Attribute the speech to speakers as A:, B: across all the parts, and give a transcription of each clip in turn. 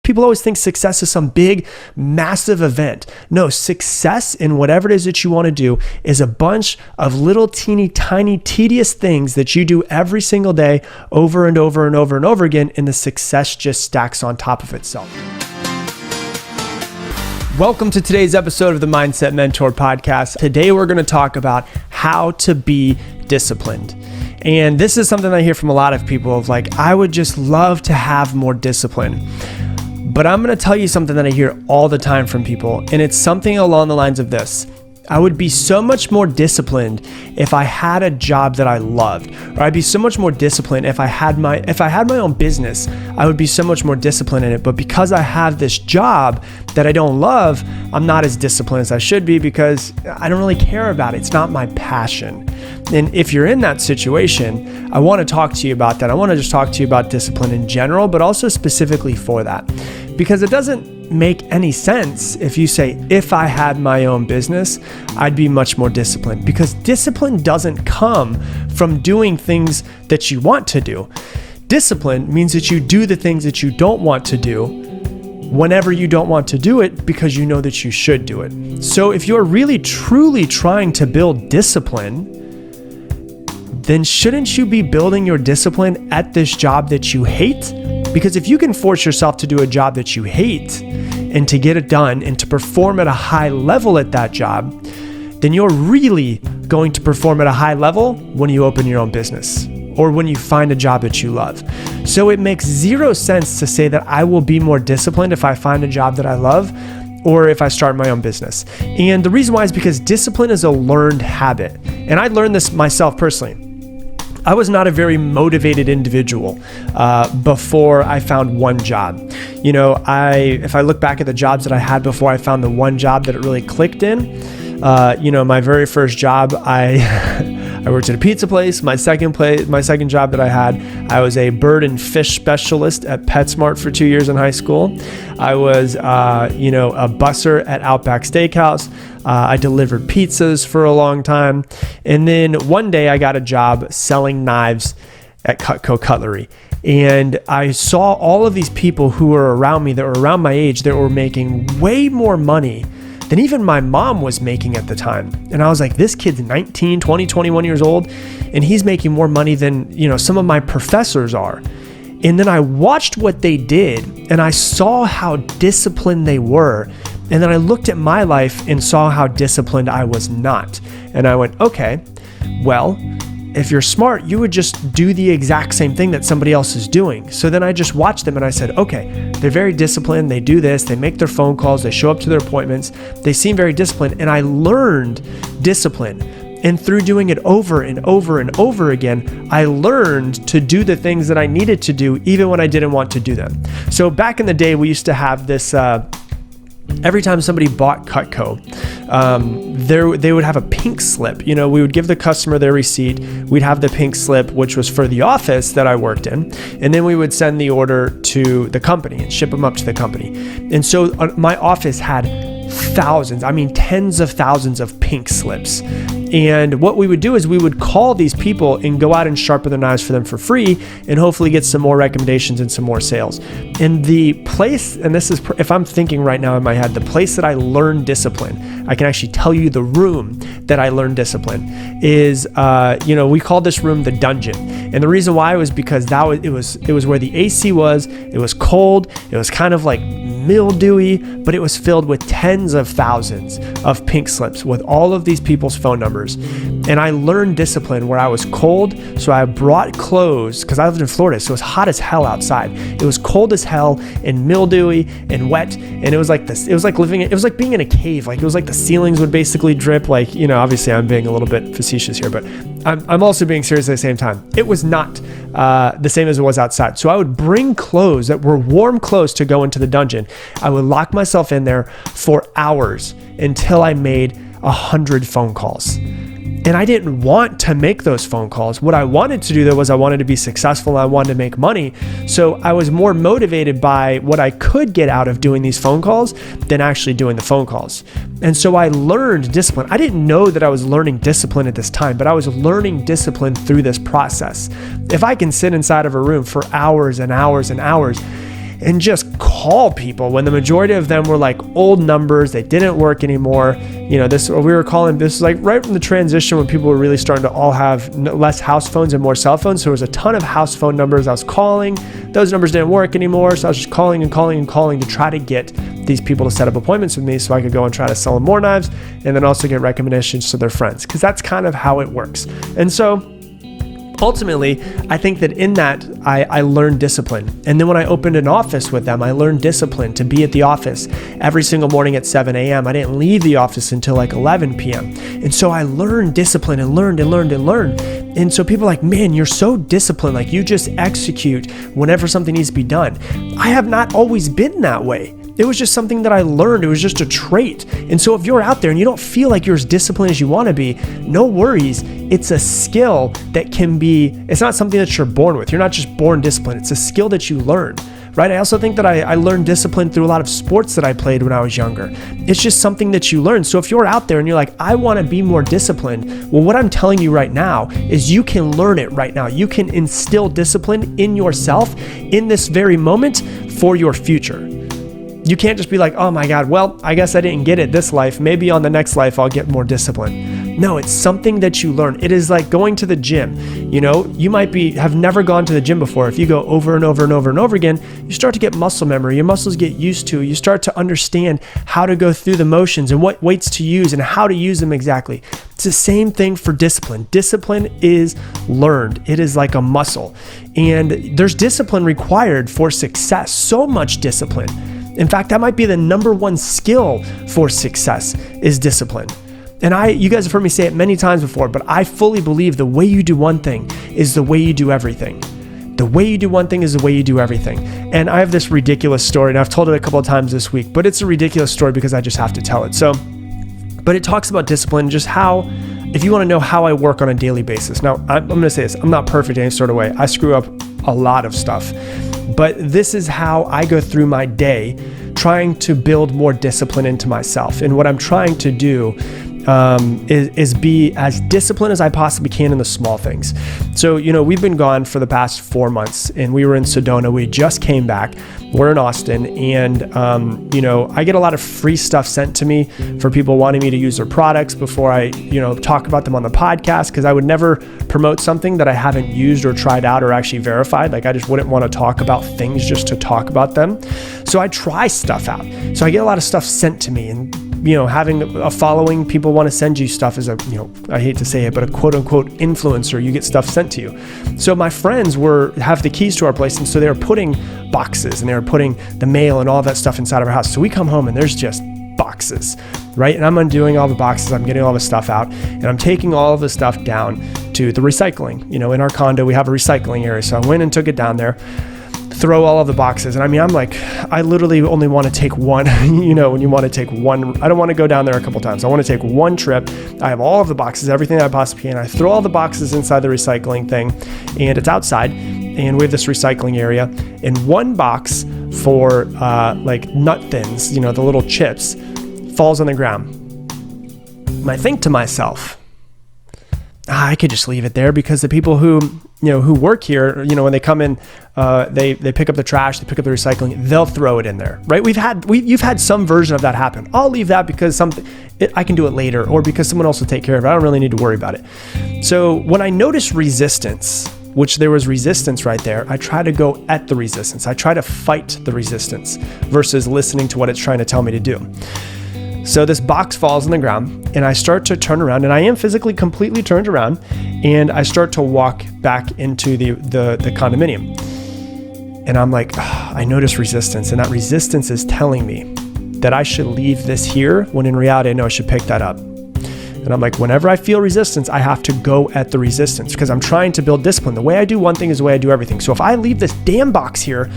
A: People always think success is some big, massive event. No, success in whatever it is that you want to do is a bunch of little teeny tiny tedious things that you do every single day over and over and over and over again, and the success just stacks on top of itself. Welcome to today's episode of the Mindset Mentor Podcast. Today we're going to talk about how to be disciplined. And this is something I hear from a lot of people of like, I would just love to have more discipline. But I'm going to tell you something that I hear all the time from people, and it's something along the lines of this. I would be so much more disciplined if I had a job that I loved, or I'd be so much more disciplined if I had my own business. I would be so much more disciplined in it. But because I have this job that I don't love, I'm not as disciplined as I should be because I don't really care about it. It's not my passion. And if you're in that situation, I want to talk to you about that. I want to just talk to you about discipline in general, but also specifically for that, because it doesn't make any sense if you say, if I had my own business, I'd be much more disciplined, because discipline doesn't come from doing things that you want to do. Discipline means that you do the things that you don't want to do whenever you don't want to do it because you know that you should do it. So if you're really truly trying to build discipline, then shouldn't you be building your discipline at this job that you hate? Because if you can force yourself to do a job that you hate and to get it done and to perform at a high level at that job, then you're really going to perform at a high level when you open your own business or when you find a job that you love. So it makes zero sense to say that I will be more disciplined if I find a job that I love or if I start my own business. And the reason why is because discipline is a learned habit. And I learned this myself personally. I was not a very motivated individual before I found one job. You know, if I look back at the jobs that I had before I found the one job that it really clicked in, my very first job, I worked at a pizza place. My second job that I had, I was a bird and fish specialist at PetSmart for 2 years in high school. I was, a busser at Outback Steakhouse. I delivered pizzas for a long time. And then one day I got a job selling knives at Cutco Cutlery. And I saw all of these people who were around me that were around my age that were making way more money than even my mom was making at the time. And I was like, this kid's 19, 20, 21 years old, and he's making more money than, some of my professors are. And then I watched what they did and I saw how disciplined they were. And then I looked at my life and saw how disciplined I was not. And I went, okay, well, if you're smart, you would just do the exact same thing that somebody else is doing. So then I just watched them and I said, okay, they're very disciplined. They do this, they make their phone calls, they show up to their appointments. They seem very disciplined. And I learned discipline. And through doing it over and over and over again, I learned to do the things that I needed to do, even when I didn't want to do them. So back in the day, we used to have this, every time somebody bought Cutco, they would have a pink slip. We would give the customer their receipt. We'd have the pink slip, which was for the office that I worked in. And then we would send the order to the company and ship them up to the company. And so my office had tens of thousands of pink slips. And what we would do is we would call these people and go out and sharpen their knives for them for free and hopefully get some more recommendations and some more sales. And the place, and this is, if I'm thinking right now in my head, the place that I learned discipline, I can actually tell you the room that I learned discipline is, we called this room the dungeon. And the reason why was because it was where the AC was. It was cold. It was kind of like mildewy, but it was filled with tens of thousands of pink slips with all of these people's phone numbers. And I learned discipline where I was cold. So I brought clothes because I lived in Florida. So it was hot as hell outside. It was cold as hell and mildewy and wet. And it was like this, it was like being in a cave. Like it was like the ceilings would basically drip. Like, obviously I'm being a little bit facetious here, but I'm also being serious at the same time. It was not the same as it was outside. So I would bring clothes that were warm clothes to go into the dungeon. I would lock myself in there for hours until I made 100 phone calls. And I didn't want to make those phone calls. What I wanted to do though was I wanted to be successful. I wanted to make money. So I was more motivated by what I could get out of doing these phone calls than actually doing the phone calls. And so I learned discipline. I didn't know that I was learning discipline at this time, but I was learning discipline through this process. If I can sit inside of a room for hours and hours and hours and just call people when the majority of them were like old numbers. They didn't work anymore. This was like right from the transition when people were really starting to all have less house phones and more cell phones. So there was a ton of house phone numbers I was calling. Those numbers didn't work anymore. So I was just calling to try to get these people to set up appointments with me so I could go and try to sell them more knives and then also get recommendations to their friends, because that's kind of how it works. And so ultimately, I think that in that, I learned discipline. And then when I opened an office with them, I learned discipline to be at the office every single morning at 7 a.m. I didn't leave the office until like 11 p.m. And so I learned discipline and learned. And so people are like, man, you're so disciplined. Like you just execute whenever something needs to be done. I have not always been that way. It was just something that I learned. It was just a trait. And so if you're out there and you don't feel like you're as disciplined as you want to be, no worries. It's a skill that it's not something that you're born with. You're not just born disciplined. It's a skill that you learn, right? I also think that I learned discipline through a lot of sports that I played when I was younger. It's just something that you learn. So if you're out there and you're like, I want to be more disciplined, well, what I'm telling you right now is you can learn it right now. You can instill discipline in yourself in this very moment for your future. You can't just be like, oh my God, well, I guess I didn't get it this life. Maybe on the next life, I'll get more discipline. No, it's something that you learn. It is like going to the gym. You might have never gone to the gym before. If you go over and over and over and over again, you start to get muscle memory. Your muscles get used to. You start to understand how to go through the motions and what weights to use and how to use them exactly. It's the same thing for discipline. Discipline is learned. It is like a muscle. And there's discipline required for success. So much discipline. In fact, that might be the number one skill for success is discipline. And you guys have heard me say it many times before, but I fully believe the way you do one thing is the way you do everything. The way you do one thing is the way you do everything. And I have this ridiculous story, and I've told it a couple of times this week, but it's a ridiculous story because I just have to tell it. But it talks about discipline, just how, if you want to know how I work on a daily basis. Now, I'm going to say this, I'm not perfect in any sort of way. I screw up a lot of stuff. But this is how I go through my day trying to build more discipline into myself. And what I'm trying to do is be as disciplined as I possibly can in the small things. So, we've been gone for the past 4 months and we were in Sedona. We just came back. We're in Austin and, I get a lot of free stuff sent to me for people wanting me to use their products before I, talk about them on the podcast, because I would never promote something that I haven't used or tried out or actually verified. Like I just wouldn't want to talk about things just to talk about them. So I try stuff out. So I get a lot of stuff sent to me, and having a following, people want to send you stuff as I hate to say it, but a quote unquote influencer, you get stuff sent to you. So my friends have the keys to our place. And so they were putting boxes and they were putting the mail and all that stuff inside of our house. So we come home and there's just boxes, right? And I'm undoing all the boxes. I'm getting all the stuff out and I'm taking all of the stuff down to the recycling. In our condo, we have a recycling area. So I went and took it down there, throw all of the boxes. And I literally only want to take one, when you want to take one, I don't want to go down there a couple times. I want to take one trip. I have all of the boxes, everything that I possibly can. I throw all the boxes inside the recycling thing and it's outside and we have this recycling area, and one box for like nut thins, the little chips, falls on the ground. And I think to myself, I could just leave it there, because the people who work here, when they come in, they pick up the trash, they pick up the recycling, they'll throw it in there, right? You've had some version of that happen. I'll leave that because I can do it later, or because someone else will take care of it. I don't really need to worry about it. So when I notice resistance, which there was resistance right there, I try to go at the resistance. I try to fight the resistance versus listening to what it's trying to tell me to do. So this box falls on the ground and I start to turn around, and I am physically completely turned around, and I start to walk back into the condominium. And I'm like, I notice resistance, and that resistance is telling me that I should leave this here, when in reality, I know I should pick that up. And I'm like, whenever I feel resistance, I have to go at the resistance, because I'm trying to build discipline. The way I do one thing is the way I do everything. So if I leave this damn box here,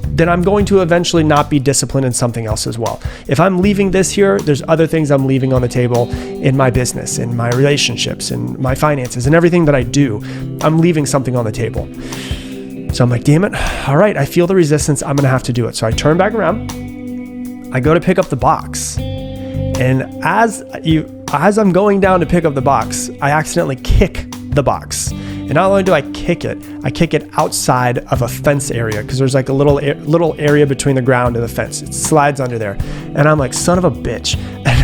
A: then I'm going to eventually not be disciplined in something else as well. If I'm leaving this here, there's other things I'm leaving on the table in my business, in my relationships, in my finances, and everything that I do. I'm leaving something on the table. So I'm like, damn it. All right, I feel the resistance. I'm going to have to do it. So I turn back around. I go to pick up the box. And as I'm going down to pick up the box, I accidentally kick the box. And not only do I kick it outside of a fence area, because there's like a little area between the ground and the fence. It slides under there. And I'm like, son of a bitch.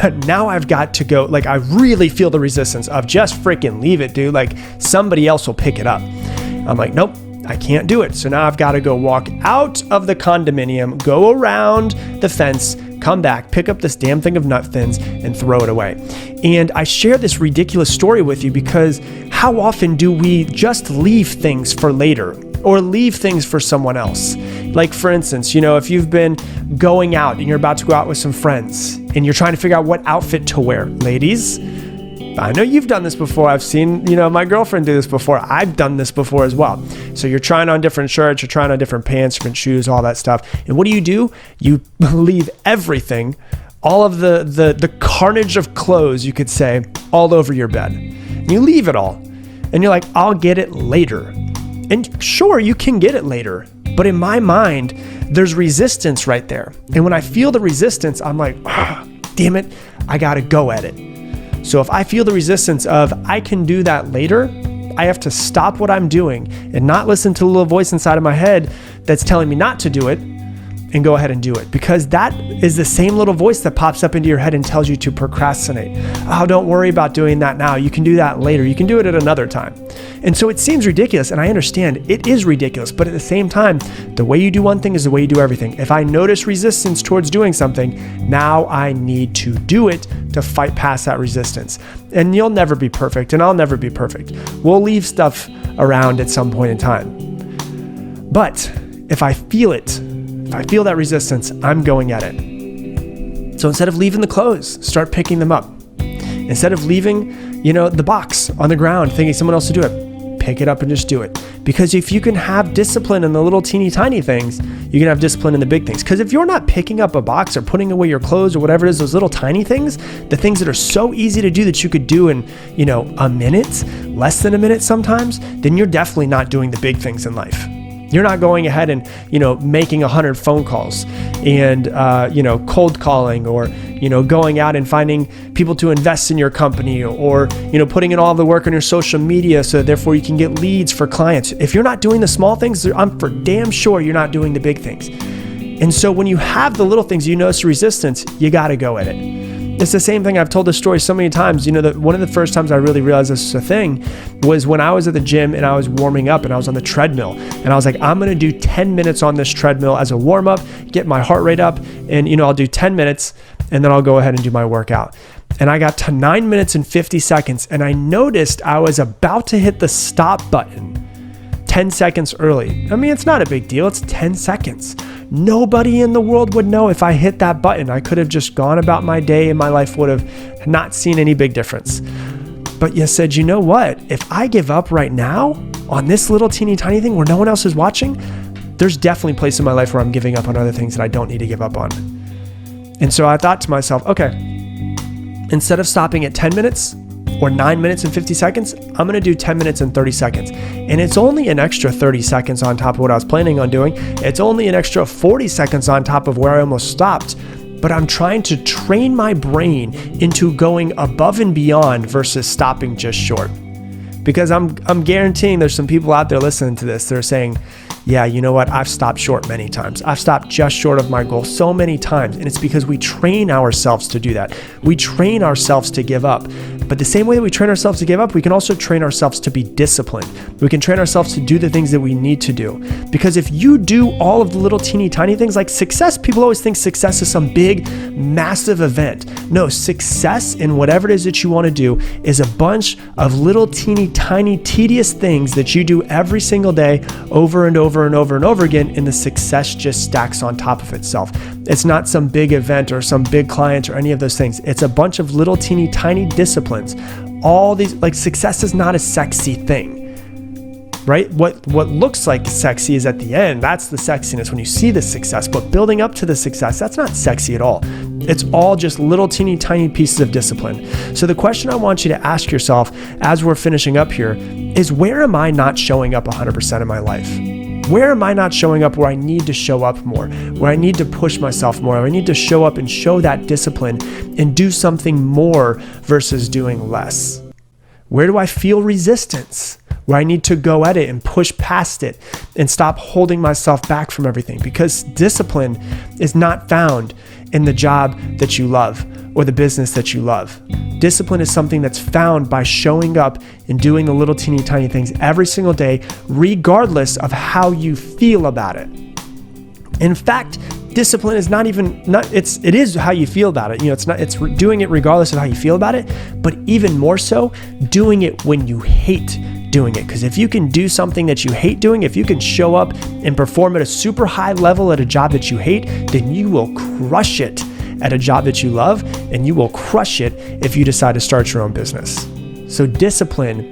A: And now I've got to go, like I really feel the resistance of just freaking leave it, dude. Like somebody else will pick it up. I'm like, nope, I can't do it. So now I've got to go walk out of the condominium, go around the fence, come back, pick up this damn thing of nut thins and throw it away. And I share this ridiculous story with you because how often do we just leave things for later or leave things for someone else? Like for instance, if you've been going out and you're about to go out with some friends and you're trying to figure out what outfit to wear. Ladies, I know you've done this before. I've seen, my girlfriend do this before. I've done this before as well. So you're trying on different shirts, you're trying on different pants, different shoes, all that stuff. And what do? You leave everything, all of the carnage of clothes, you could say, all over your bed. And you leave it all. And you're like, I'll get it later. And sure, you can get it later. But in my mind, there's resistance right there. And when I feel the resistance, I'm like, damn it, I got to go at it. So if I feel the resistance of I can do that later, I have to stop what I'm doing and not listen to the little voice inside of my head that's telling me not to do it and go ahead and do it. Because that is the same little voice that pops up into your head and tells you to procrastinate. Oh, don't worry about doing that now. You can do that later. You can do it at another time. And so it seems ridiculous, and I understand it is ridiculous, but at the same time, the way you do one thing is the way you do everything. If I notice resistance towards doing something, now I need to do it to fight past that resistance. And you'll never be perfect, and I'll never be perfect. We'll leave stuff around at some point in time. But if I feel it, if I feel that resistance, I'm going at it. So instead of leaving the clothes, start picking them up. Instead of leaving, the box on the ground thinking someone else to do it, pick it up and just do it. Because if you can have discipline in the little teeny tiny things, you can have discipline in the big things. Because if you're not picking up a box or putting away your clothes or whatever it is, those little tiny things, the things that are so easy to do that you could do in, a minute, less than a minute sometimes, then you're definitely not doing the big things in life. You're not going ahead and, making 100 phone calls and, cold calling or, going out and finding people to invest in your company or, putting in all the work on your social media so therefore you can get leads for clients. If you're not doing the small things, I'm for damn sure you're not doing the big things. And so when you have the little things, you notice resistance, you got to go at it. It's the same thing. I've told this story so many times. That one of the first times I really realized this was a thing was when I was at the gym and I was warming up and I was on the treadmill and I was like, I'm going to do 10 minutes on this treadmill as a warm up, get my heart rate up. And, I'll do 10 minutes and then I'll go ahead and do my workout. And I got to 9 minutes and 50 seconds and I noticed I was about to hit the stop button 10 seconds early. I mean, it's not a big deal. It's 10 seconds. Nobody in the world would know if I hit that button. I could have just gone about my day and my life would have not seen any big difference. But you said, you know what? If I give up right now on this little teeny tiny thing where no one else is watching, there's definitely a place in my life where I'm giving up on other things that I don't need to give up on. And so I thought to myself, okay, instead of stopping at 10 minutes, or 9 minutes and 50 seconds, I'm going to do 10 minutes and 30 seconds. And it's only an extra 30 seconds on top of what I was planning on doing. It's only an extra 40 seconds on top of where I almost stopped. But I'm trying to train my brain into going above and beyond versus stopping just short. Because I'm guaranteeing there's some people out there listening to this. They're saying, yeah, you know what? I've stopped short many times. I've stopped just short of my goal so many times. And it's because we train ourselves to do that. We train ourselves to give up. But the same way that we train ourselves to give up, we can also train ourselves to be disciplined. We can train ourselves to do the things that we need to do. Because if you do all of the little teeny tiny things, like success, people always think success is some big, massive event. No, success in whatever it is that you want to do is a bunch of little teeny tiny tedious things that you do every single day over and over and over and over again, and the success just stacks on top of itself. It's not some big event or some big client or any of those things. It's a bunch of little teeny tiny disciplines. All these, like, success is not a sexy thing, right? What looks like sexy is at the end. That's the sexiness when you see the success, but building up to the success, that's not sexy at all. It's all just little teeny tiny pieces of discipline. So the question I want you to ask yourself as we're finishing up here is, where am I not showing up 100% in my life? Where am I not showing up where I need to show up more, where I need to push myself more, where I need to show up and show that discipline and do something more versus doing less? Where do I feel resistance? where I need to go at it and push past it and stop holding myself back from everything. Because discipline is not found in the job that you love or the business that you love. Discipline is something that's found by showing up and doing the little teeny tiny things every single day, regardless of how you feel about it. In fact, discipline is it is how you feel about it. It's doing it regardless of how you feel about it, but even more so, doing it when you hate doing it. Because if you can do something that you hate doing, if you can show up and perform at a super high level at a job that you hate, then you will crush it at a job that you love, and you will crush it if you decide to start your own business. So discipline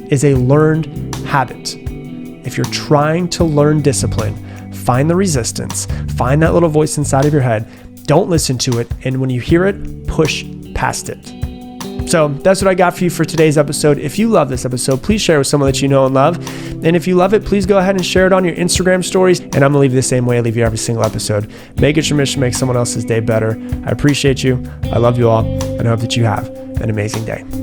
A: is a learned habit. If you're trying to learn discipline, find the resistance, find that little voice inside of your head, don't listen to it, and when you hear it, push past it. So that's what I got for you for today's episode. If you love this episode, please share it with someone that you know and love. And if you love it, please go ahead and share it on your Instagram stories. And I'm gonna leave you the same way I leave you every single episode. Make it your mission to make someone else's day better. I appreciate you. I love you all. And I hope that you have an amazing day.